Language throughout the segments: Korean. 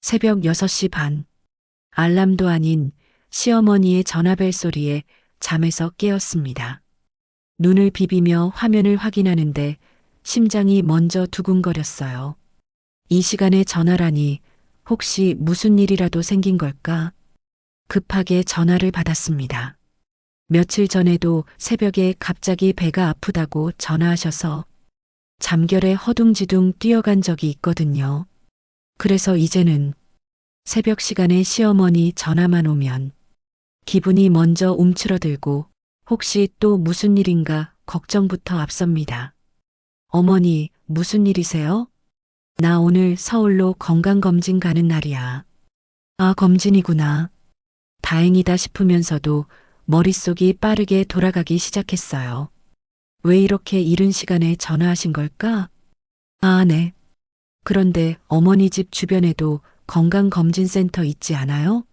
새벽 6시 반. 알람도 아닌 시어머니의 전화벨 소리에 잠에서 깨었습니다. 눈을 비비며 화면을 확인하는데 심장이 먼저 두근거렸어요. 이 시간에 전화라니 혹시 무슨 일이라도 생긴 걸까? 급하게 전화를 받았습니다. 며칠 전에도 새벽에 갑자기 배가 아프다고 전화하셔서 잠결에 허둥지둥 뛰어간 적이 있거든요. 그래서 이제는 새벽 시간에 시어머니 전화만 오면 기분이 먼저 움츠러들고 혹시 또 무슨 일인가 걱정부터 앞섭니다. 어머니, 무슨 일이세요? 나 오늘 서울로 건강검진 가는 날이야. 아, 검진이구나. 다행이다 싶으면서도 머릿속이 빠르게 돌아가기 시작했어요. 왜 이렇게 이른 시간에 전화하신 걸까? 아, 네. 그런데 어머니 집 주변에도 건강검진센터 있지 않아요?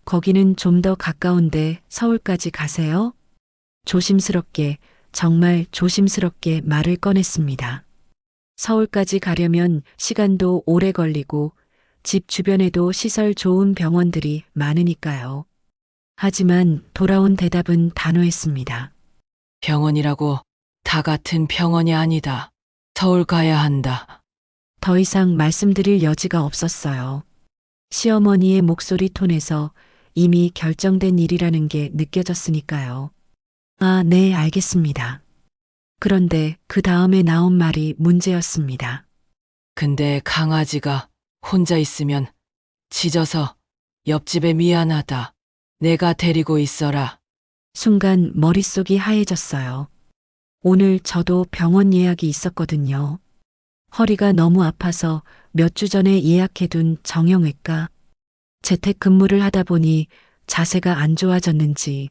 거기는 좀 더 가까운데 서울까지 가세요? 조심스럽게, 정말 조심스럽게 말을 꺼냈습니다. 서울까지 가려면 시간도 오래 걸리고 집 주변에도 시설 좋은 병원들이 많으니까요. 하지만 돌아온 대답은 단호했습니다. 병원이라고 다 같은 병원이 아니다. 서울 가야 한다. 더 이상 말씀드릴 여지가 없었어요. 시어머니의 목소리 톤에서 이미 결정된 일이라는 게 느껴졌으니까요. 아, 네, 알겠습니다. 그런데 그 다음에 나온 말이 문제였습니다. 근데 강아지가 혼자 있으면 짖어서 옆집에 미안하다. 내가 데리고 있어라. 순간 머릿속이 하얘졌어요. 오늘 저도 병원 예약이 있었거든요. 허리가 너무 아파서 몇 주 전에 예약해둔 정형외과. 재택근무를 하다 보니 자세가 안 좋아졌는지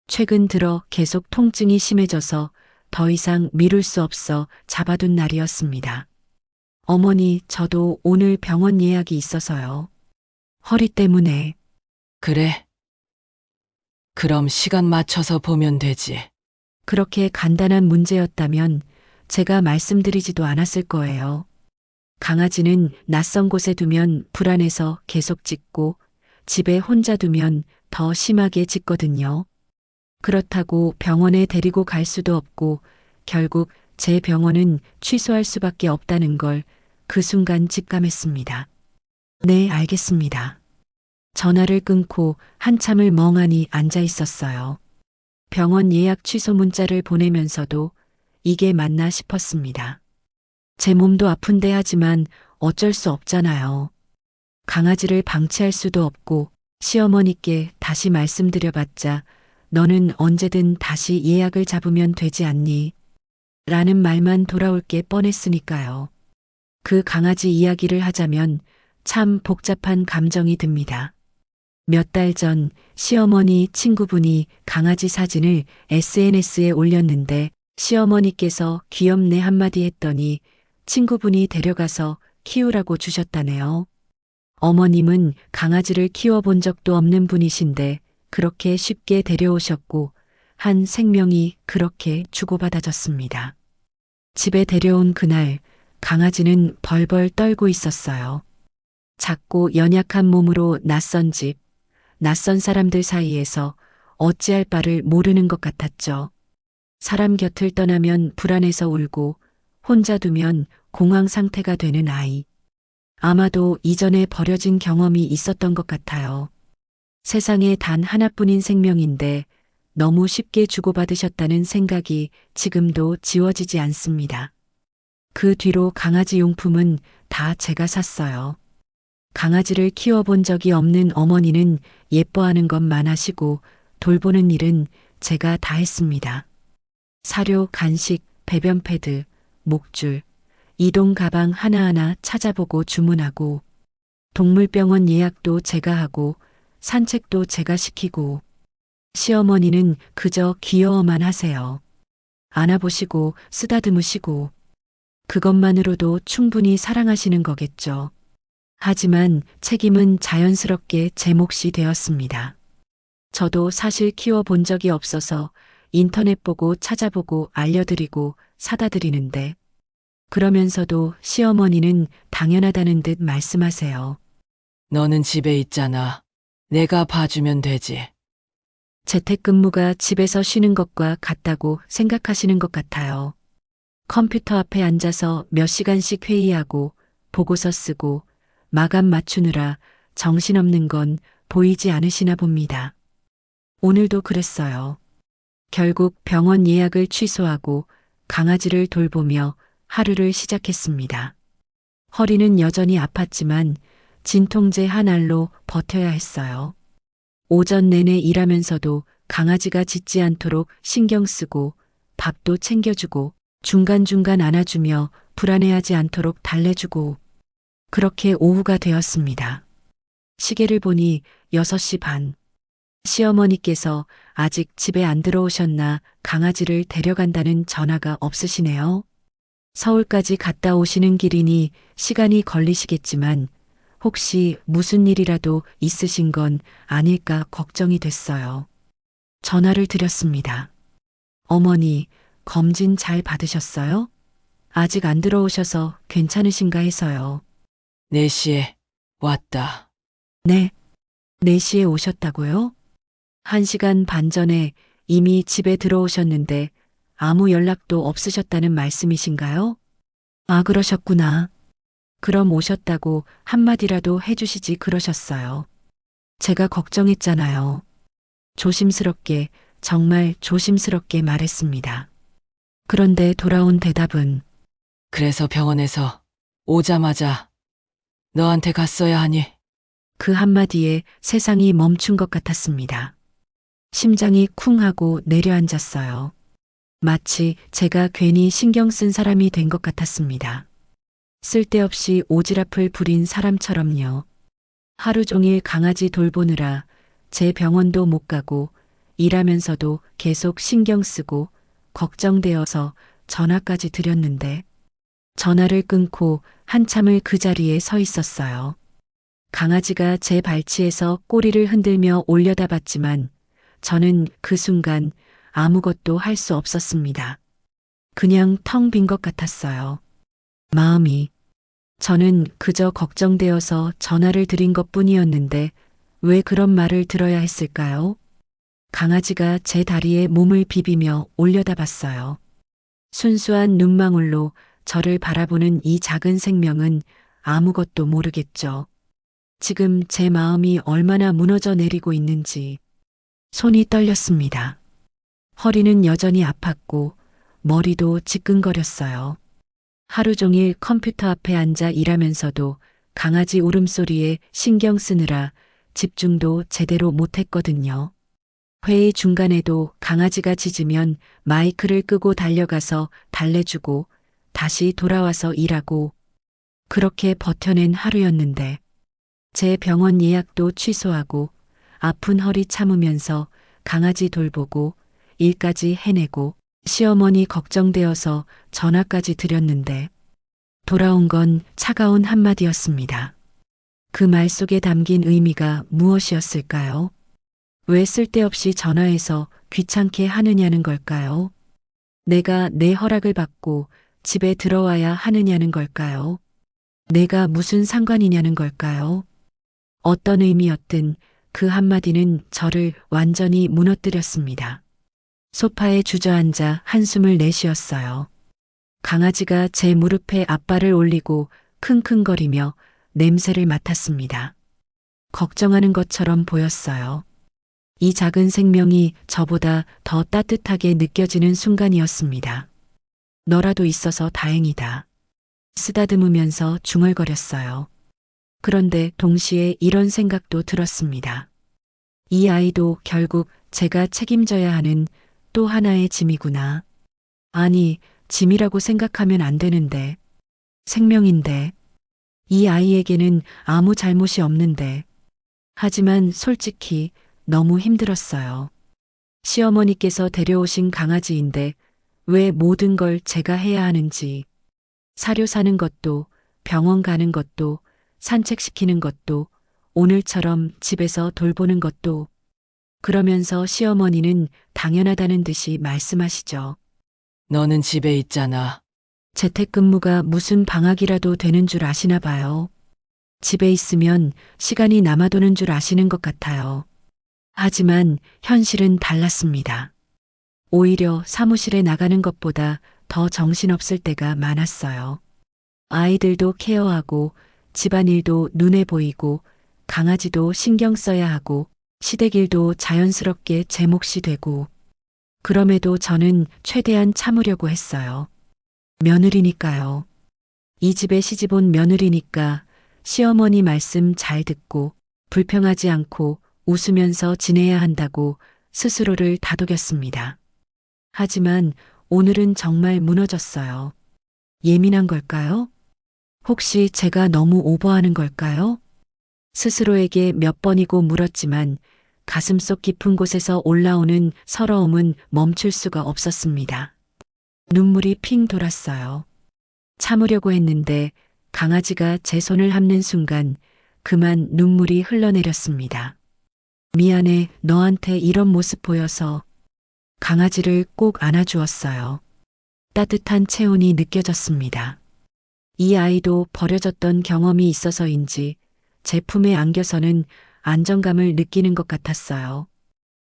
최근 들어 계속 통증이 심해져서 더 이상 미룰 수 없어 잡아둔 날이었습니다. 어머니, 저도 오늘 병원 예약이 있어서요. 허리 때문에. 그래. 그럼 시간 맞춰서 보면 되지. 그렇게 간단한 문제였다면 제가 말씀드리지도 않았을 거예요. 강아지는 낯선 곳에 두면 불안해서 계속 짖고 집에 혼자 두면 더 심하게 짖거든요. 그렇다고 병원에 데리고 갈 수도 없고 결국 제 병원은 취소할 수밖에 없다는 걸 그 순간 직감했습니다. 네, 알겠습니다. 전화를 끊고 한참을 멍하니 앉아 있었어요. 병원 예약 취소 문자를 보내면서도 이게 맞나 싶었습니다. 제 몸도 아픈데 하지만 어쩔 수 없잖아요. 강아지를 방치할 수도 없고 시어머니께 다시 말씀드려봤자 너는 언제든 다시 예약을 잡으면 되지 않니? 라는 말만 돌아올 게 뻔했으니까요. 그 강아지 이야기를 하자면 참 복잡한 감정이 듭니다. 몇 달 전 시어머니 친구분이 강아지 사진을 SNS에 올렸는데 시어머니께서 귀엽네 한마디 했더니 친구분이 데려가서 키우라고 주셨다네요. 어머님은 강아지를 키워본 적도 없는 분이신데 그렇게 쉽게 데려오셨고 한 생명이 그렇게 주고받아졌습니다. 집에 데려온 그날 강아지는 벌벌 떨고 있었어요. 작고 연약한 몸으로 낯선 집, 낯선 사람들 사이에서 어찌할 바를 모르는 것 같았죠. 사람 곁을 떠나면 불안해서 울고 혼자 두면 공황 상태가 되는 아이. 아마도 이전에 버려진 경험이 있었던 것 같아요. 세상에 단 하나뿐인 생명인데 너무 쉽게 주고받으셨다는 생각이 지금도 지워지지 않습니다. 그 뒤로 강아지 용품은 다 제가 샀어요. 강아지를 키워본 적이 없는 어머니는 예뻐하는 것만 하시고 돌보는 일은 제가 다 했습니다. 사료, 간식, 배변 패드, 목줄, 이동 가방 하나하나 찾아보고 주문하고 동물병원 예약도 제가 하고 산책도 제가 시키고 시어머니는 그저 귀여워만 하세요. 안아보시고 쓰다듬으시고 그것만으로도 충분히 사랑하시는 거겠죠. 하지만 책임은 자연스럽게 제 몫이 되었습니다. 저도 사실 키워본 적이 없어서 인터넷 보고 찾아보고 알려드리고 사다 드리는데 그러면서도 시어머니는 당연하다는 듯 말씀하세요. 너는 집에 있잖아. 내가 봐주면 되지. 재택근무가 집에서 쉬는 것과 같다고 생각하시는 것 같아요. 컴퓨터 앞에 앉아서 몇 시간씩 회의하고 보고서 쓰고 마감 맞추느라 정신없는 건 보이지 않으시나 봅니다. 오늘도 그랬어요. 결국 병원 예약을 취소하고 강아지를 돌보며 하루를 시작했습니다. 허리는 여전히 아팠지만 진통제 한 알로 버텨야 했어요. 오전 내내 일하면서도 강아지가 짖지 않도록 신경 쓰고 밥도 챙겨주고 중간중간 안아주며 불안해하지 않도록 달래주고 그렇게 오후가 되었습니다. 시계를 보니 6시 반. 시어머니께서 아직 집에 안 들어오셨나 강아지를 데려간다는 전화가 없으시네요. 서울까지 갔다 오시는 길이니 시간이 걸리시겠지만 혹시 무슨 일이라도 있으신 건 아닐까 걱정이 됐어요. 전화를 드렸습니다. 어머니, 검진 잘 받으셨어요? 아직 안 들어오셔서 괜찮으신가 해서요. 4시에 왔다. 네, 4시에 오셨다고요? 1시간 반 전에 이미 집에 들어오셨는데 아무 연락도 없으셨다는 말씀이신가요? 아, 그러셨구나. 그럼 오셨다고 한마디라도 해주시지 그러셨어요. 제가 걱정했잖아요. 조심스럽게, 정말 조심스럽게 말했습니다. 그런데 돌아온 대답은 그래서 병원에서 오자마자 너한테 갔어야 하니. 그 한마디에 세상이 멈춘 것 같았습니다. 심장이 쿵 하고 내려앉았어요. 마치 제가 괜히 신경 쓴 사람이 된 것 같았습니다. 쓸데없이 오지랖을 부린 사람처럼요. 하루 종일 강아지 돌보느라 제 병원도 못 가고 일하면서도 계속 신경 쓰고 걱정되어서 전화까지 드렸는데 전화를 끊고 한참을 그 자리에 서 있었어요. 강아지가 제 발치에서 꼬리를 흔들며 올려다봤지만 저는 그 순간 아무것도 할 수 없었습니다. 그냥 텅 빈 것 같았어요. 마음이. 저는 그저 걱정되어서 전화를 드린 것 뿐이었는데 왜 그런 말을 들어야 했을까요? 강아지가 제 다리에 몸을 비비며 올려다봤어요. 순수한 눈망울로 저를 바라보는 이 작은 생명은 아무것도 모르겠죠. 지금 제 마음이 얼마나 무너져 내리고 있는지 손이 떨렸습니다. 허리는 여전히 아팠고 머리도 지끈거렸어요. 하루 종일 컴퓨터 앞에 앉아 일하면서도 강아지 울음소리에 신경 쓰느라 집중도 제대로 못했거든요. 회의 중간에도 강아지가 짖으면 마이크를 끄고 달려가서 달래주고 다시 돌아와서 일하고 그렇게 버텨낸 하루였는데 제 병원 예약도 취소하고 아픈 허리 참으면서 강아지 돌보고 일까지 해내고 시어머니 걱정되어서 전화까지 드렸는데 돌아온 건 차가운 한마디였습니다. 그 말 속에 담긴 의미가 무엇이었을까요? 왜 쓸데없이 전화해서 귀찮게 하느냐는 걸까요? 내가 내 허락을 받고 집에 들어와야 하느냐는 걸까요? 내가 무슨 상관이냐는 걸까요? 어떤 의미였든 그 한마디는 저를 완전히 무너뜨렸습니다. 소파에 주저앉아 한숨을 내쉬었어요. 강아지가 제 무릎에 앞발을 올리고 킁킁거리며 냄새를 맡았습니다. 걱정하는 것처럼 보였어요. 이 작은 생명이 저보다 더 따뜻하게 느껴지는 순간이었습니다. 너라도 있어서 다행이다. 쓰다듬으면서 중얼거렸어요. 그런데 동시에 이런 생각도 들었습니다. 이 아이도 결국 제가 책임져야 하는 또 하나의 짐이구나. 아니, 짐이라고 생각하면 안 되는데. 생명인데. 이 아이에게는 아무 잘못이 없는데. 하지만 솔직히 너무 힘들었어요. 시어머니께서 데려오신 강아지인데 왜 모든 걸 제가 해야 하는지. 사료 사는 것도, 병원 가는 것도, 산책시키는 것도, 오늘처럼 집에서 돌보는 것도. 그러면서 시어머니는 당연하다는 듯이 말씀하시죠. 너는 집에 있잖아. 재택근무가 무슨 방학이라도 되는 줄 아시나 봐요. 집에 있으면 시간이 남아도는 줄 아시는 것 같아요. 하지만 현실은 달랐습니다. 오히려 사무실에 나가는 것보다 더 정신없을 때가 많았어요. 아이들도 케어하고 집안일도 눈에 보이고 강아지도 신경 써야 하고 시댁일도 자연스럽게 제 몫이 되고 그럼에도 저는 최대한 참으려고 했어요. 며느리니까요. 이 집에 시집 온 며느리니까 시어머니 말씀 잘 듣고 불평하지 않고 웃으면서 지내야 한다고 스스로를 다독였습니다. 하지만 오늘은 정말 무너졌어요. 예민한 걸까요? 혹시 제가 너무 오버하는 걸까요? 스스로에게 몇 번이고 물었지만 가슴속 깊은 곳에서 올라오는 서러움은 멈출 수가 없었습니다. 눈물이 핑 돌았어요. 참으려고 했는데 강아지가 제 손을 함는 순간 그만 눈물이 흘러내렸습니다. 미안해, 너한테 이런 모습 보여서. 강아지를 꼭 안아주었어요. 따뜻한 체온이 느껴졌습니다. 이 아이도 버려졌던 경험이 있어서인지 제 품에 안겨서는 안정감을 느끼는 것 같았어요.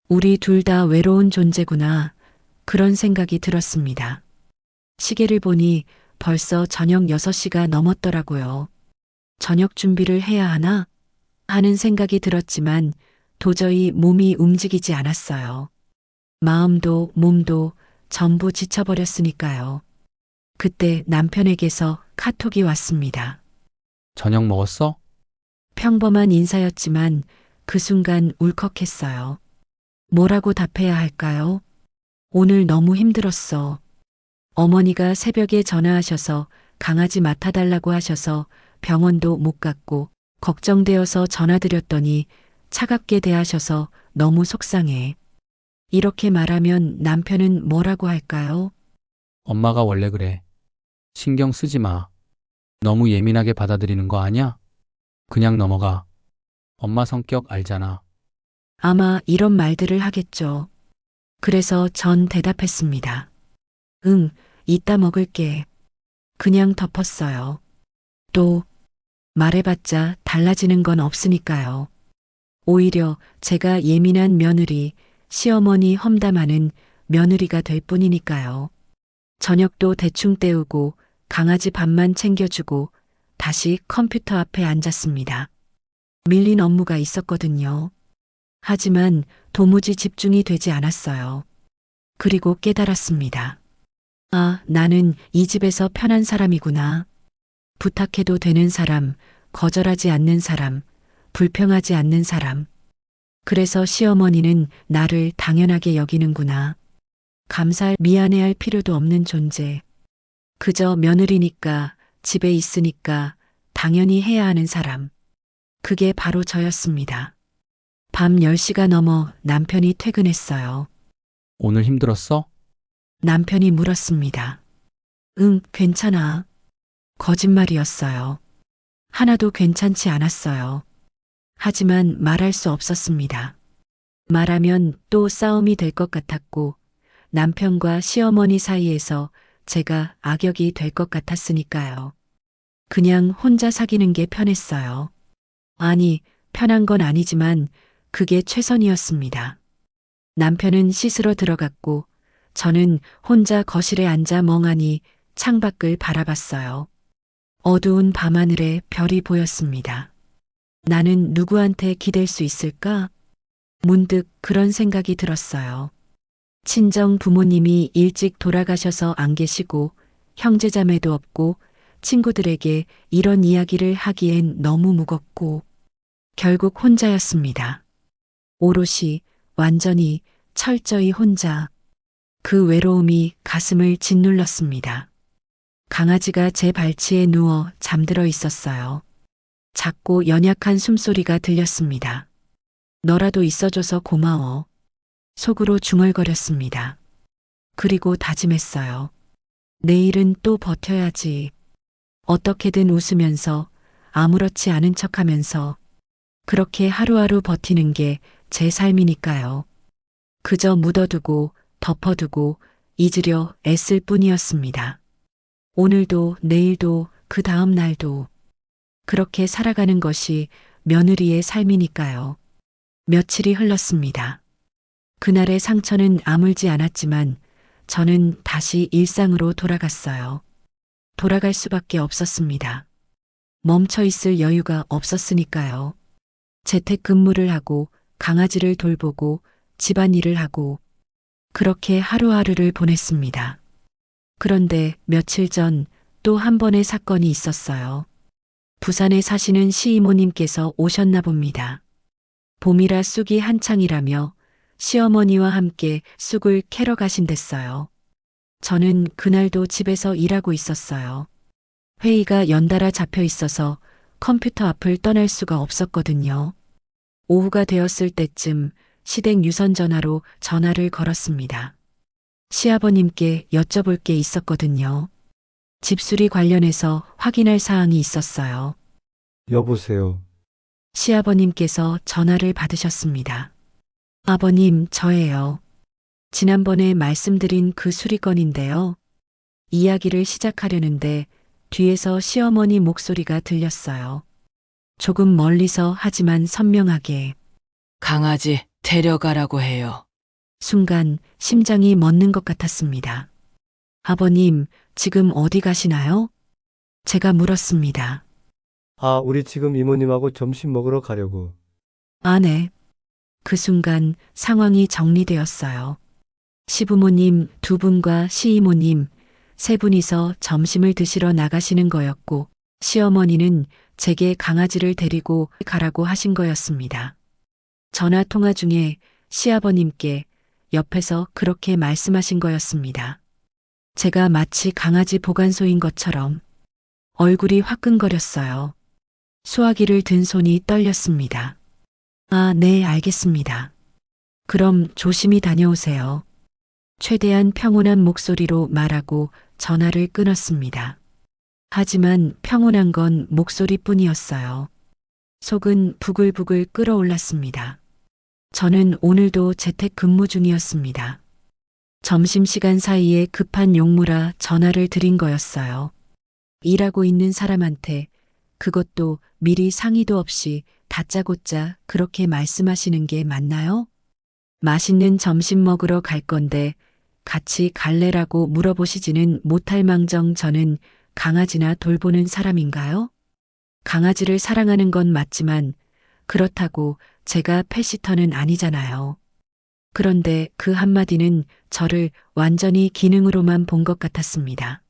우리 둘 다 외로운 존재구나. 그런 생각이 들었습니다. 시계를 보니 벌써 저녁 6시가 넘었더라고요. 저녁 준비를 해야 하나? 하는 생각이 들었지만 도저히 몸이 움직이지 않았어요. 마음도 몸도 전부 지쳐버렸으니까요. 그때 남편에게서 카톡이 왔습니다. 저녁 먹었어? 평범한 인사였지만 그 순간 울컥했어요. 뭐라고 답해야 할까요? 오늘 너무 힘들었어. 어머니가 새벽에 전화하셔서 강아지 맡아달라고 하셔서 병원도 못 갔고 걱정되어서 전화드렸더니 차갑게 대하셔서 너무 속상해. 이렇게 말하면 남편은 뭐라고 할까요? 엄마가 원래 그래. 신경 쓰지 마. 너무 예민하게 받아들이는 거 아니야? 그냥 넘어가. 엄마 성격 알잖아. 아마 이런 말들을 하겠죠. 그래서 전 대답했습니다. 응, 이따 먹을게. 그냥 덮었어요. 또 말해봤자 달라지는 건 없으니까요. 오히려 제가 예민한 며느리, 시어머니 험담하는 며느리가 될 뿐이니까요. 저녁도 대충 때우고 강아지 밥만 챙겨주고 다시 컴퓨터 앞에 앉았습니다. 밀린 업무가 있었거든요. 하지만 도무지 집중이 되지 않았어요. 그리고 깨달았습니다. 아, 나는 이 집에서 편한 사람이구나. 부탁해도 되는 사람, 거절하지 않는 사람, 불평하지 않는 사람. 그래서 시어머니는 나를 당연하게 여기는구나. 감사할 미안해할 필요도 없는 존재. 그저 며느리니까, 집에 있으니까 당연히 해야 하는 사람. 그게 바로 저였습니다. 밤 10시가 넘어 남편이 퇴근했어요. 오늘 힘들었어? 남편이 물었습니다. 응, 괜찮아. 거짓말이었어요. 하나도 괜찮지 않았어요. 하지만 말할 수 없었습니다. 말하면 또 싸움이 될 것 같았고 남편과 시어머니 사이에서 제가 악역이 될 것 같았으니까요. 그냥 혼자 사귀는 게 편했어요. 아니, 편한 건 아니지만 그게 최선이었습니다. 남편은 씻으러 들어갔고 저는 혼자 거실에 앉아 멍하니 창밖을 바라봤어요. 어두운 밤하늘에 별이 보였습니다. 나는 누구한테 기댈 수 있을까? 문득 그런 생각이 들었어요. 친정 부모님이 일찍 돌아가셔서 안 계시고 형제자매도 없고 친구들에게 이런 이야기를 하기엔 너무 무겁고 결국 혼자였습니다. 오롯이, 완전히, 철저히 혼자. 그 외로움이 가슴을 짓눌렀습니다. 강아지가 제 발치에 누워 잠들어 있었어요. 작고 연약한 숨소리가 들렸습니다. 너라도 있어줘서 고마워. 속으로 중얼거렸습니다. 그리고 다짐했어요. 내일은 또 버텨야지. 어떻게든 웃으면서 아무렇지 않은 척하면서 그렇게 하루하루 버티는 게 제 삶이니까요. 그저 묻어두고 덮어두고 잊으려 애쓸 뿐이었습니다. 오늘도 내일도 그 다음 날도 그렇게 살아가는 것이 며느리의 삶이니까요. 며칠이 흘렀습니다. 그날의 상처는 아물지 않았지만 저는 다시 일상으로 돌아갔어요. 돌아갈 수밖에 없었습니다. 멈춰 있을 여유가 없었으니까요. 재택근무를 하고 강아지를 돌보고 집안일을 하고 그렇게 하루하루를 보냈습니다. 그런데 며칠 전 또 한 번의 사건이 있었어요. 부산에 사시는 시이모님께서 오셨나 봅니다. 봄이라 쑥이 한창이라며 시어머니와 함께 쑥을 캐러 가신댔어요. 저는 그날도 집에서 일하고 있었어요. 회의가 연달아 잡혀 있어서 컴퓨터 앞을 떠날 수가 없었거든요. 오후가 되었을 때쯤 시댁 유선 전화로 전화를 걸었습니다. 시아버님께 여쭤볼 게 있었거든요. 집수리 관련해서 확인할 사항이 있었어요. 여보세요. 시아버님께서 전화를 받으셨습니다. 아버님, 저예요. 지난번에 말씀드린 그 수리건인데요. 이야기를 시작하려는데 뒤에서 시어머니 목소리가 들렸어요. 조금 멀리서 하지만 선명하게. 강아지 데려가라고 해요. 순간 심장이 멎는 것 같았습니다. 아버님, 지금 어디 가시나요? 제가 물었습니다. 아, 우리 지금 이모님하고 점심 먹으러 가려고. 아, 네. 그 순간 상황이 정리되었어요. 시부모님 두 분과 시이모님 세 분이서 점심을 드시러 나가시는 거였고 시어머니는 제게 강아지를 데리고 가라고 하신 거였습니다. 전화 통화 중에 시아버님께 옆에서 그렇게 말씀하신 거였습니다. 제가 마치 강아지 보관소인 것처럼 얼굴이 화끈거렸어요. 수화기를 든 손이 떨렸습니다. 아, 네, 알겠습니다. 그럼 조심히 다녀오세요. 최대한 평온한 목소리로 말하고 전화를 끊었습니다. 하지만 평온한 건 목소리뿐이었어요. 속은 부글부글 끓어올랐습니다. 저는 오늘도 재택근무 중이었습니다. 점심시간 사이에 급한 용무라 전화를 드린 거였어요. 일하고 있는 사람한테 그것도 미리 상의도 없이 다짜고짜 그렇게 말씀하시는 게 맞나요? 맛있는 점심 먹으러 갈 건데 같이 갈래라고 물어보시지는 못할 망정 저는 강아지나 돌보는 사람인가요? 강아지를 사랑하는 건 맞지만 그렇다고 제가 펫시터는 아니잖아요. 그런데 그 한마디는 저를 완전히 기능으로만 본 것 같았습니다.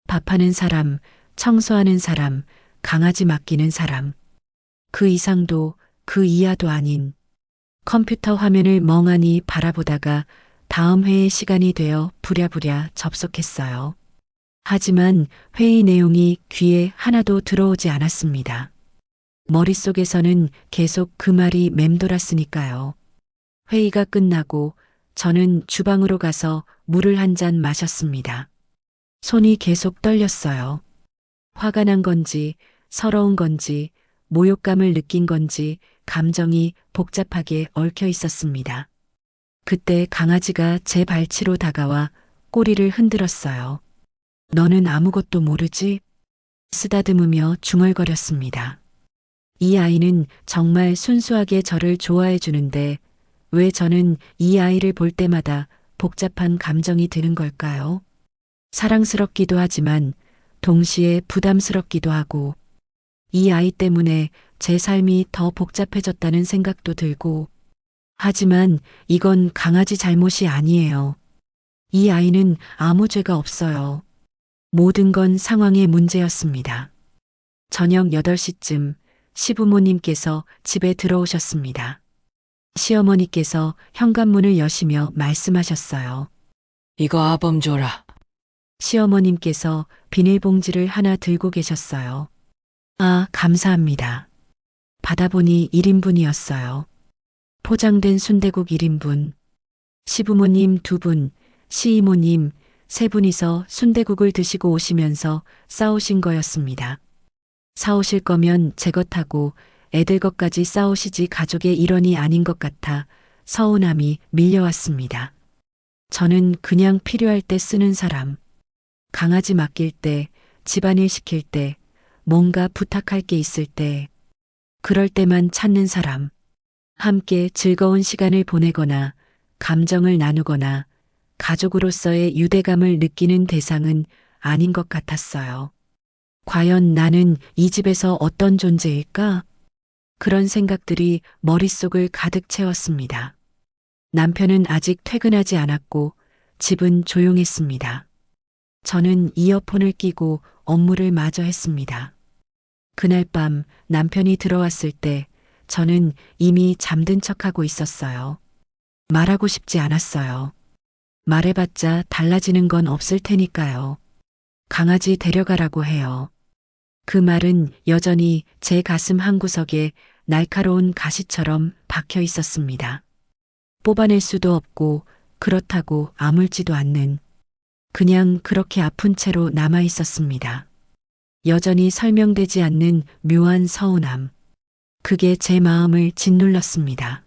밥하는 사람, 청소하는 사람, 강아지 맡기는 사람. 그 이상도 그 이하도 아닌 컴퓨터 화면을 멍하니 바라보다가 다음 회의 시간이 되어 부랴부랴 접속했어요. 하지만 회의 내용이 귀에 하나도 들어오지 않았습니다. 머릿속에서는 계속 그 말이 맴돌았으니까요. 회의가 끝나고 저는 주방으로 가서 물을 한 잔 마셨습니다. 손이 계속 떨렸어요. 화가 난 건지 서러운 건지 모욕감을 느낀 건지 감정이 복잡하게 얽혀 있었습니다. 그때 강아지가 제 발치로 다가와 꼬리를 흔들었어요. 너는 아무것도 모르지? 쓰다듬으며 중얼거렸습니다. 이 아이는 정말 순수하게 저를 좋아해 주는데 왜 저는 이 아이를 볼 때마다 복잡한 감정이 드는 걸까요? 사랑스럽기도 하지만 동시에 부담스럽기도 하고 이 아이 때문에 제 삶이 더 복잡해졌다는 생각도 들고 하지만 이건 강아지 잘못이 아니에요. 이 아이는 아무 죄가 없어요. 모든 건 상황의 문제였습니다. 저녁 8시쯤 시부모님께서 집에 들어오셨습니다. 시어머니께서 현관문을 여시며 말씀하셨어요. 이거 아범 줘라. 시어머님께서 비닐봉지를 하나 들고 계셨어요. 아, 감사합니다. 받아보니 1인분이었어요. 포장된 순대국 1인분. 시부모님 2분, 시이모님 3분이서 순대국을 드시고 오시면서 싸우신 거였습니다. 사오실 거면 제 것하고 애들 것까지 싸우시지 가족의 일원이 아닌 것 같아 서운함이 밀려왔습니다. 저는 그냥 필요할 때 쓰는 사람. 강아지 맡길 때, 집안일 시킬 때, 뭔가 부탁할 게 있을 때, 그럴 때만 찾는 사람, 함께 즐거운 시간을 보내거나 감정을 나누거나 가족으로서의 유대감을 느끼는 대상은 아닌 것 같았어요. 과연 나는 이 집에서 어떤 존재일까? 그런 생각들이 머릿속을 가득 채웠습니다. 남편은 아직 퇴근하지 않았고 집은 조용했습니다. 저는 이어폰을 끼고 업무를 마저 했습니다. 그날 밤 남편이 들어왔을 때 저는 이미 잠든 척하고 있었어요. 말하고 싶지 않았어요. 말해봤자 달라지는 건 없을 테니까요. 강아지 데려가라고 해요. 그 말은 여전히 제 가슴 한구석에 날카로운 가시처럼 박혀 있었습니다. 뽑아낼 수도 없고 그렇다고 아물지도 않는, 그냥 그렇게 아픈 채로 남아 있었습니다. 여전히 설명되지 않는 묘한 서운함. 그게 제 마음을 짓눌렀습니다.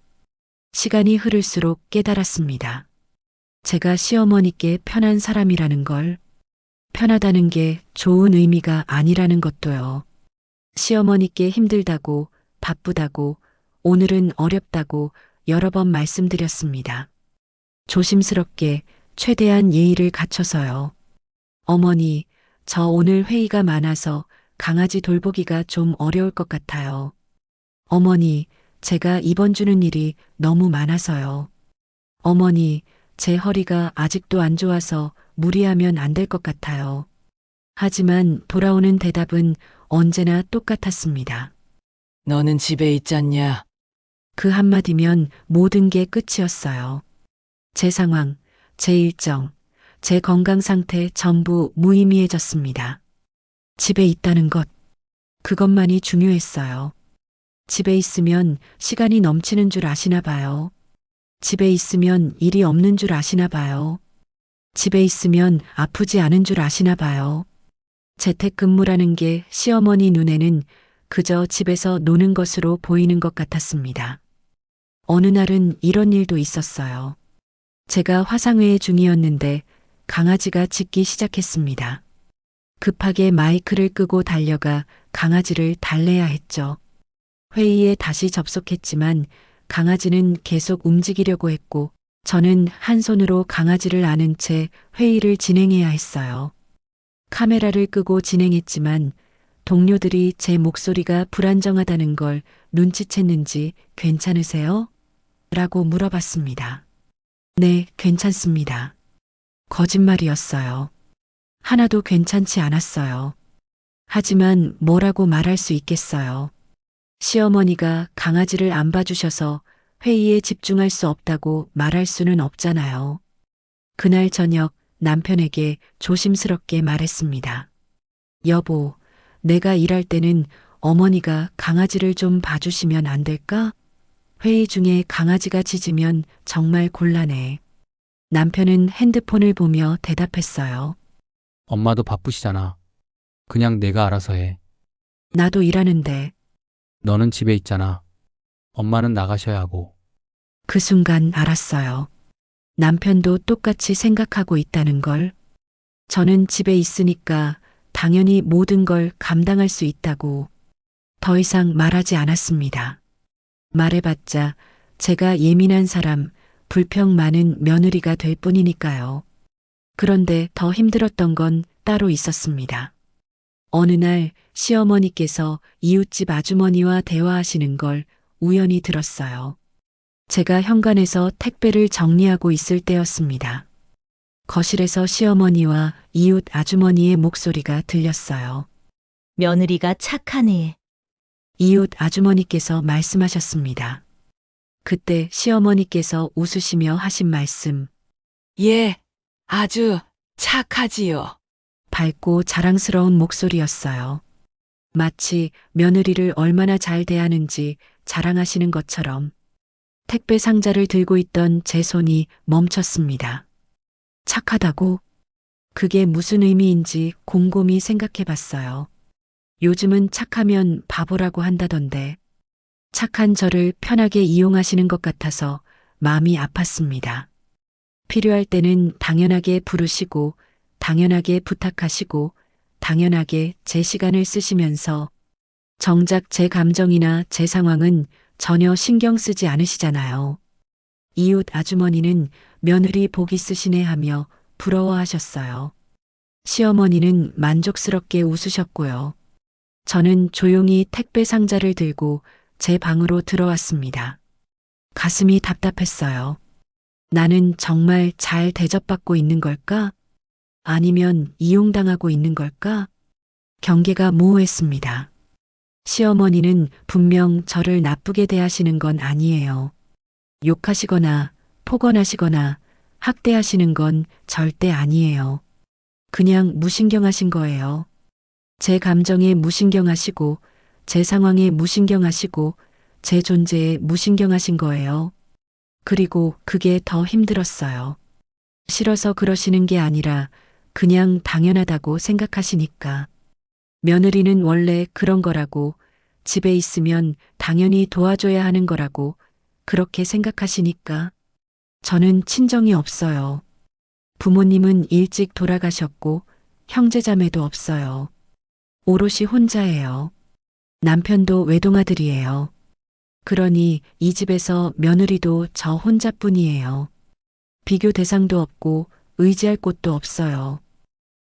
시간이 흐를수록 깨달았습니다. 제가 시어머니께 편한 사람이라는 걸, 편하다는 게 좋은 의미가 아니라는 것도요. 시어머니께 힘들다고, 바쁘다고, 오늘은 어렵다고 여러 번 말씀드렸습니다. 조심스럽게 최대한 예의를 갖춰서요. 어머니, 저 오늘 회의가 많아서 강아지 돌보기가 좀 어려울 것 같아요. 어머니, 제가 입원 주는 일이 너무 많아서요. 어머니, 제 허리가 아직도 안 좋아서 무리하면 안 될 것 같아요. 하지만 돌아오는 대답은 언제나 똑같았습니다. 너는 집에 있잖냐? 그 한마디면 모든 게 끝이었어요. 제 상황, 제 일정, 제 건강 상태 전부 무의미해졌습니다. 집에 있다는 것, 그것만이 중요했어요. 집에 있으면 시간이 넘치는 줄 아시나 봐요. 집에 있으면 일이 없는 줄 아시나 봐요. 집에 있으면 아프지 않은 줄 아시나 봐요. 재택근무라는 게 시어머니 눈에는 그저 집에서 노는 것으로 보이는 것 같았습니다. 어느 날은 이런 일도 있었어요. 제가 화상회의 중이었는데 강아지가 짖기 시작했습니다. 급하게 마이크를 끄고 달려가 강아지를 달래야 했죠. 회의에 다시 접속했지만 강아지는 계속 움직이려고 했고 저는 한 손으로 강아지를 안은 채 회의를 진행해야 했어요. 카메라를 끄고 진행했지만 동료들이 제 목소리가 불안정하다는 걸 눈치챘는지 괜찮으세요? 라고 물어봤습니다. 네, 괜찮습니다. 거짓말이었어요. 하나도 괜찮지 않았어요. 하지만 뭐라고 말할 수 있겠어요. 시어머니가 강아지를 안 봐주셔서 회의에 집중할 수 없다고 말할 수는 없잖아요. 그날 저녁 남편에게 조심스럽게 말했습니다. 여보, 내가 일할 때는 어머니가 강아지를 좀 봐주시면 안 될까? 회의 중에 강아지가 짖으면 정말 곤란해. 남편은 핸드폰을 보며 대답했어요. 엄마도 바쁘시잖아. 그냥 내가 알아서 해. 나도 일하는데. 너는 집에 있잖아. 엄마는 나가셔야 하고. 그 순간 알았어요. 남편도 똑같이 생각하고 있다는 걸. 저는 집에 있으니까 당연히 모든 걸 감당할 수 있다고. 더 이상 말하지 않았습니다. 말해봤자 제가 예민한 사람, 불평 많은 며느리가 될 뿐이니까요. 그런데 더 힘들었던 건 따로 있었습니다. 어느 날 시어머니께서 이웃집 아주머니와 대화하시는 걸 우연히 들었어요. 제가 현관에서 택배를 정리하고 있을 때였습니다. 거실에서 시어머니와 이웃 아주머니의 목소리가 들렸어요. 며느리가 착하네. 이웃 아주머니께서 말씀하셨습니다. 그때 시어머니께서 웃으시며 하신 말씀, 예, 아주 착하지요. 밝고 자랑스러운 목소리였어요. 마치 며느리를 얼마나 잘 대하는지 자랑하시는 것처럼. 택배 상자를 들고 있던 제 손이 멈췄습니다. 착하다고? 그게 무슨 의미인지 곰곰이 생각해 봤어요. 요즘은 착하면 바보라고 한다던데. 착한 저를 편하게 이용하시는 것 같아서 마음이 아팠습니다. 필요할 때는 당연하게 부르시고, 당연하게 부탁하시고, 당연하게 제 시간을 쓰시면서 정작 제 감정이나 제 상황은 전혀 신경 쓰지 않으시잖아요. 이웃 아주머니는 며느리 복이 쓰시네 하며 부러워하셨어요. 시어머니는 만족스럽게 웃으셨고요. 저는 조용히 택배 상자를 들고 제 방으로 들어왔습니다. 가슴이 답답했어요. 나는 정말 잘 대접받고 있는 걸까? 아니면 이용당하고 있는 걸까? 경계가 모호했습니다. 시어머니는 분명 저를 나쁘게 대하시는 건 아니에요. 욕하시거나 폭언하시거나 학대하시는 건 절대 아니에요. 그냥 무신경하신 거예요. 제 감정에 무신경하시고, 제 상황에 무신경하시고, 제 존재에 무신경하신 거예요. 그리고 그게 더 힘들었어요. 싫어서 그러시는 게 아니라 그냥 당연하다고 생각하시니까. 며느리는 원래 그런 거라고, 집에 있으면 당연히 도와줘야 하는 거라고 그렇게 생각하시니까. 저는 친정이 없어요. 부모님은 일찍 돌아가셨고 형제자매도 없어요. 오롯이 혼자예요. 남편도 외동아들이에요. 그러니 이 집에서 며느리도 저 혼자뿐이에요. 비교 대상도 없고 의지할 곳도 없어요.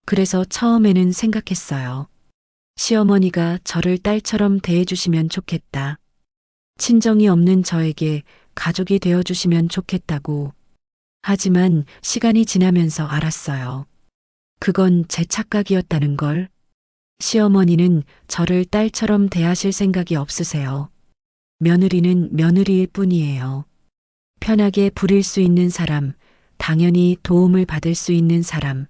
그래서 처음에는 생각했어요. 시어머니가 저를 딸처럼 대해주시면 좋겠다. 친정이 없는 저에게 가족이 되어주시면 좋겠다고. 하지만 시간이 지나면서 알았어요. 그건 제 착각이었다는 걸. 시어머니는 저를 딸처럼 대하실 생각이 없으세요. 며느리는 며느리일 뿐이에요. 편하게 부릴 수 있는 사람, 당연히 도움을 받을 수 있는 사람,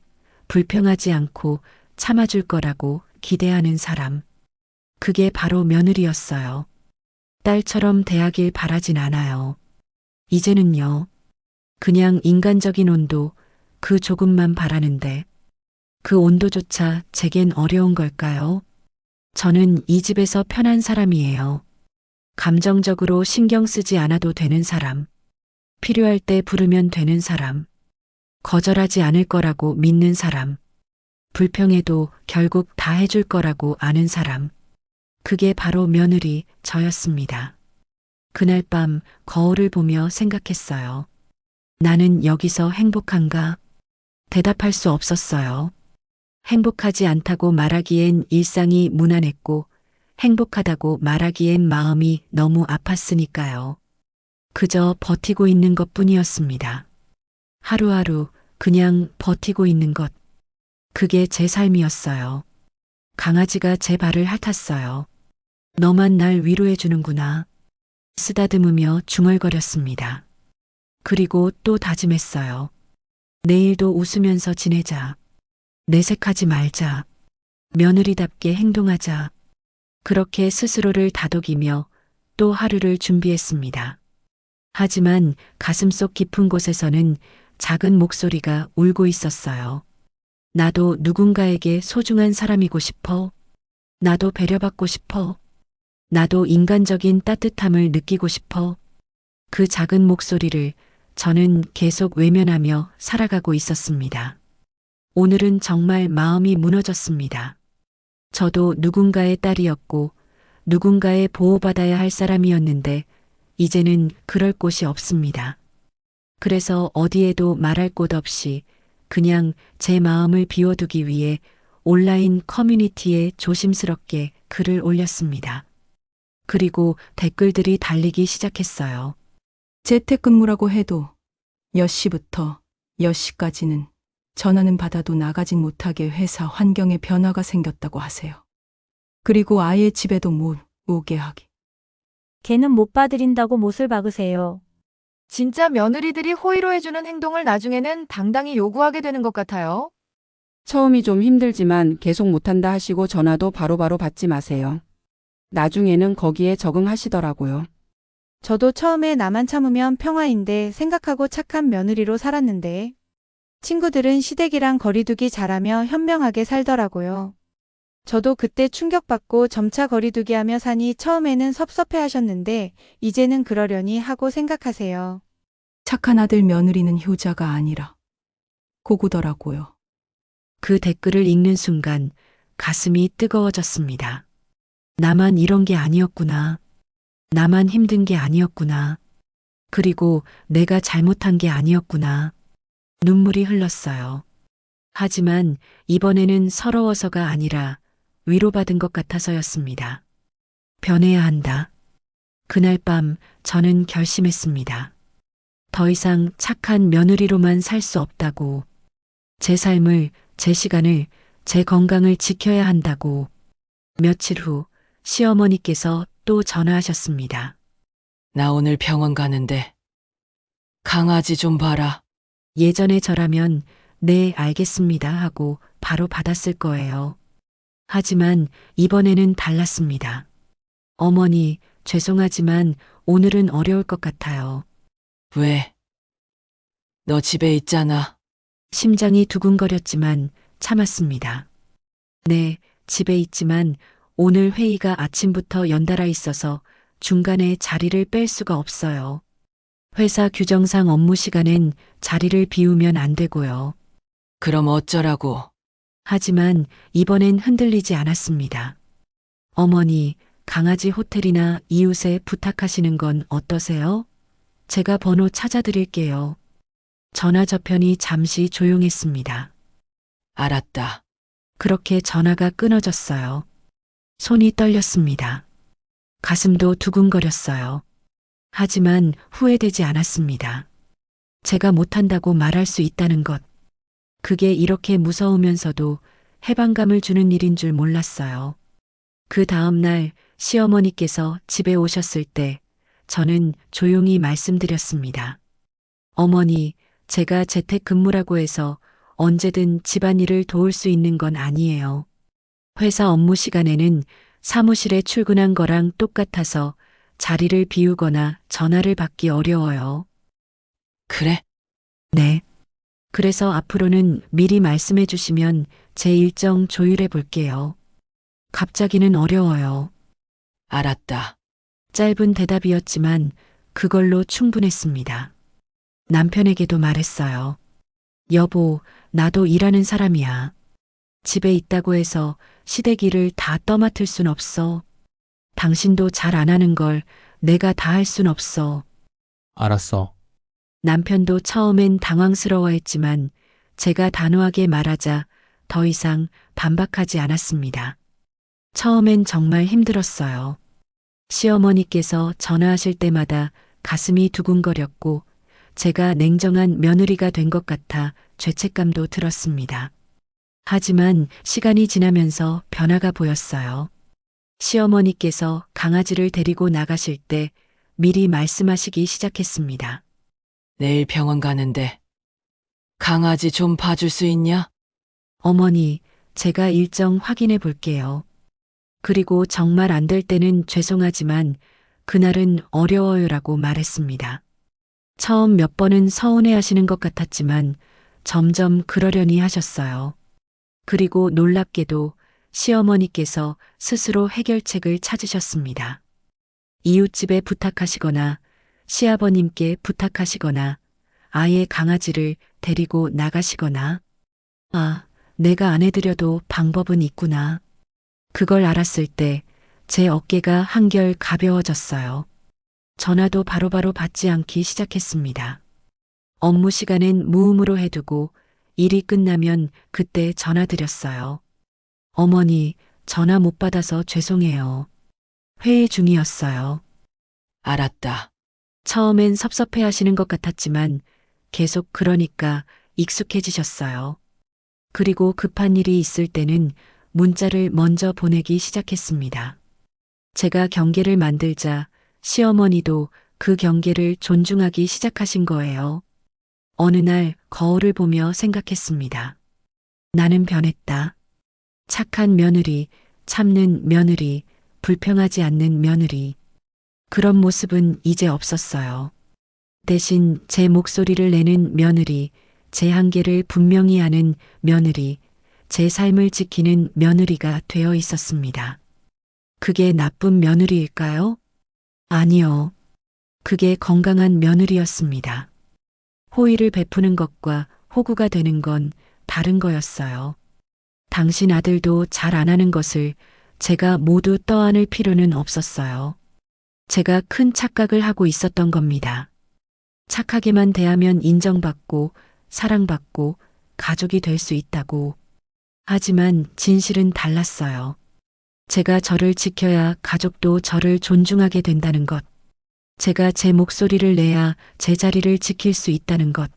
불평하지 않고 참아줄 거라고 기대하는 사람. 그게 바로 며느리였어요. 딸처럼 대하길 바라진 않아요. 이제는요. 그냥 인간적인 온도, 그 조금만 바라는데 그 온도조차 제겐 어려운 걸까요? 저는 이 집에서 편한 사람이에요. 감정적으로 신경 쓰지 않아도 되는 사람. 필요할 때 부르면 되는 사람. 거절하지 않을 거라고 믿는 사람. 불평해도 결국 다 해줄 거라고 아는 사람. 그게 바로 며느리 저였습니다. 그날 밤 거울을 보며 생각했어요. 나는 여기서 행복한가? 대답할 수 없었어요. 행복하지 않다고 말하기엔 일상이 무난했고 행복하다고 말하기엔 마음이 너무 아팠으니까요. 그저 버티고 있는 것 뿐이었습니다. 하루하루 그냥 버티고 있는 것. 그게 제 삶이었어요. 강아지가 제 발을 핥았어요. 너만 날 위로해 주는구나. 쓰다듬으며 중얼거렸습니다. 그리고 또 다짐했어요. 내일도 웃으면서 지내자. 내색하지 말자. 며느리답게 행동하자. 그렇게 스스로를 다독이며 또 하루를 준비했습니다. 하지만 가슴속 깊은 곳에서는 작은 목소리가 울고 있었어요. 나도 누군가에게 소중한 사람이고 싶어. 나도 배려받고 싶어. 나도 인간적인 따뜻함을 느끼고 싶어. 그 작은 목소리를 저는 계속 외면하며 살아가고 있었습니다. 오늘은 정말 마음이 무너졌습니다. 저도 누군가의 딸이었고 누군가의 보호받아야 할 사람이었는데 이제는 그럴 곳이 없습니다. 그래서 어디에도 말할 곳 없이 그냥 제 마음을 비워두기 위해 온라인 커뮤니티에 조심스럽게 글을 올렸습니다. 그리고 댓글들이 달리기 시작했어요. 재택근무라고 해도 몇 시부터 몇 시까지는 전화는 받아도 나가진 못하게 회사 환경에 변화가 생겼다고 하세요. 그리고 아예 집에도 못 오게 하기. 걔는 못 봐드린다고 못을 박으세요. 진짜 며느리들이 호의로해주는 행동을 나중에는 당당히 요구하게 되는 것 같아요. 처음이 좀 힘들지만 계속 못한다 하시고 전화도 바로바로 받지 마세요. 나중에는 거기에 적응하시더라고요. 저도 처음에 나만 참으면 평화인데 생각하고 착한 며느리로 살았는데 친구들은 시댁이랑 거리두기 잘하며 현명하게 살더라고요. 저도 그때 충격받고 점차 거리두기 하며 사니 처음에는 섭섭해 하셨는데 이제는 그러려니 하고 생각하세요. 착한 아들 며느리는 효자가 아니라 고구더라고요. 그 댓글을 읽는 순간 가슴이 뜨거워졌습니다. 나만 이런 게 아니었구나. 나만 힘든 게 아니었구나. 그리고 내가 잘못한 게 아니었구나. 눈물이 흘렀어요. 하지만 이번에는 서러워서가 아니라 위로받은 것 같아서였습니다. 변해야 한다. 그날 밤 저는 결심했습니다. 더 이상 착한 며느리로만 살 수 없다고. 제 삶을, 제 시간을, 제 건강을 지켜야 한다고. 며칠 후 시어머니께서 또 전화하셨습니다. 나 오늘 병원 가는데 강아지 좀 봐라. 예전에 저라면 네, 알겠습니다 하고 바로 받았을 거예요. 하지만 이번에는 달랐습니다. 어머니, 죄송하지만 오늘은 어려울 것 같아요. 왜? 너 집에 있잖아. 심장이 두근거렸지만 참았습니다. 네, 집에 있지만 오늘 회의가 아침부터 연달아 있어서 중간에 자리를 뺄 수가 없어요. 회사 규정상 업무 시간엔 자리를 비우면 안 되고요. 그럼 어쩌라고? 하지만 이번엔 흔들리지 않았습니다. 어머니, 강아지 호텔이나 이웃에 부탁하시는 건 어떠세요? 제가 번호 찾아드릴게요. 전화 저편이 잠시 조용했습니다. 알았다. 그렇게 전화가 끊어졌어요. 손이 떨렸습니다. 가슴도 두근거렸어요. 하지만 후회되지 않았습니다. 제가 못한다고 말할 수 있다는 것. 그게 이렇게 무서우면서도 해방감을 주는 일인 줄 몰랐어요. 그 다음 날 시어머니께서 집에 오셨을 때 저는 조용히 말씀드렸습니다. 어머니, 제가 재택근무라고 해서 언제든 집안일을 도울 수 있는 건 아니에요. 회사 업무 시간에는 사무실에 출근한 거랑 똑같아서 자리를 비우거나 전화를 받기 어려워요. 그래? 네. 그래서 앞으로는 미리 말씀해 주시면 제 일정 조율해 볼게요. 갑자기는 어려워요. 알았다. 짧은 대답이었지만 그걸로 충분했습니다. 남편에게도 말했어요. 여보, 나도 일하는 사람이야. 집에 있다고 해서 시댁일을 다 떠맡을 순 없어. 당신도 잘 안 하는 걸 내가 다 할 순 없어. 알았어. 남편도 처음엔 당황스러워했지만 제가 단호하게 말하자 더 이상 반박하지 않았습니다. 처음엔 정말 힘들었어요. 시어머니께서 전화하실 때마다 가슴이 두근거렸고 제가 냉정한 며느리가 된 것 같아 죄책감도 들었습니다. 하지만 시간이 지나면서 변화가 보였어요. 시어머니께서 강아지를 데리고 나가실 때 미리 말씀하시기 시작했습니다. 내일 병원 가는데 강아지 좀 봐줄 수 있냐? 어머니, 제가 일정 확인해 볼게요. 그리고 정말 안 될 때는 죄송하지만 그날은 어려워요라고 말했습니다. 처음 몇 번은 서운해 하시는 것 같았지만 점점 그러려니 하셨어요. 그리고 놀랍게도 시어머니께서 스스로 해결책을 찾으셨습니다. 이웃집에 부탁하시거나 시아버님께 부탁하시거나 아예 강아지를 데리고 나가시거나 아, 내가 안 해드려도 방법은 있구나. 그걸 알았을 때 제 어깨가 한결 가벼워졌어요. 전화도 바로바로 받지 않기 시작했습니다. 업무 시간엔 무음으로 해두고 일이 끝나면 그때 전화드렸어요. 어머니, 전화 못 받아서 죄송해요. 회의 중이었어요. 알았다. 처음엔 섭섭해 하시는 것 같았지만 계속 그러니까 익숙해지셨어요. 그리고 급한 일이 있을 때는 문자를 먼저 보내기 시작했습니다. 제가 경계를 만들자 시어머니도 그 경계를 존중하기 시작하신 거예요. 어느 날 거울을 보며 생각했습니다. 나는 변했다. 착한 며느리, 참는 며느리, 불평하지 않는 며느리. 그런 모습은 이제 없었어요. 대신 제 목소리를 내는 며느리, 제 한계를 분명히 아는 며느리, 제 삶을 지키는 며느리가 되어 있었습니다. 그게 나쁜 며느리일까요? 아니요. 그게 건강한 며느리였습니다. 호의를 베푸는 것과 호구가 되는 건 다른 거였어요. 당신 아들도 잘 안 하는 것을 제가 모두 떠안을 필요는 없었어요. 제가 큰 착각을 하고 있었던 겁니다. 착하게만 대하면 인정받고 사랑받고 가족이 될 수 있다고. 하지만 진실은 달랐어요. 제가 저를 지켜야 가족도 저를 존중하게 된다는 것. 제가 제 목소리를 내야 제 자리를 지킬 수 있다는 것.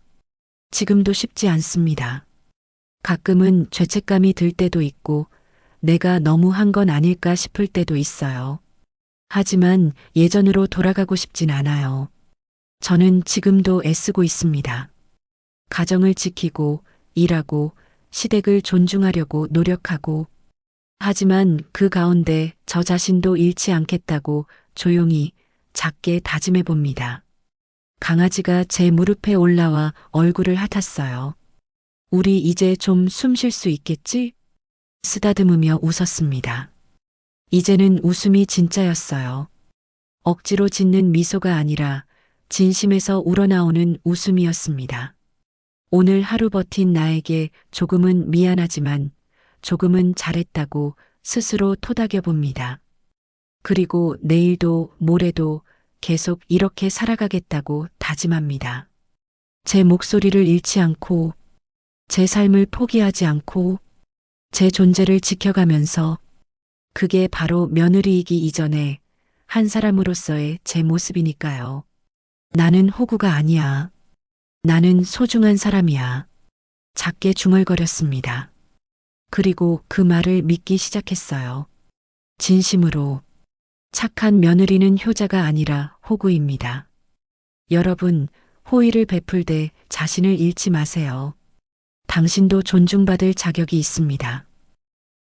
지금도 쉽지 않습니다. 가끔은 죄책감이 들 때도 있고 내가 너무 한 건 아닐까 싶을 때도 있어요. 하지만 예전으로 돌아가고 싶진 않아요. 저는 지금도 애쓰고 있습니다. 가정을 지키고 일하고 시댁을 존중하려고 노력하고 하지만 그 가운데 저 자신도 잃지 않겠다고 조용히 작게 다짐해 봅니다. 강아지가 제 무릎에 올라와 얼굴을 핥았어요. 우리 이제 좀 숨 쉴 수 있겠지? 쓰다듬으며 웃었습니다. 이제는 웃음이 진짜였어요. 억지로 짓는 미소가 아니라 진심에서 우러나오는 웃음이었습니다. 오늘 하루 버틴 나에게 조금은 미안하지만 조금은 잘했다고 스스로 토닥여 봅니다. 그리고 내일도 모레도 계속 이렇게 살아가겠다고 다짐합니다. 제 목소리를 잃지 않고 제 삶을 포기하지 않고 제 존재를 지켜가면서 그게 바로 며느리이기 이전에 한 사람으로서의 제 모습이니까요. 나는 호구가 아니야. 나는 소중한 사람이야. 작게 중얼거렸습니다. 그리고 그 말을 믿기 시작했어요. 진심으로. 착한 며느리는 효자가 아니라 호구입니다. 여러분, 호의를 베풀 때 자신을 잃지 마세요. 당신도 존중받을 자격이 있습니다.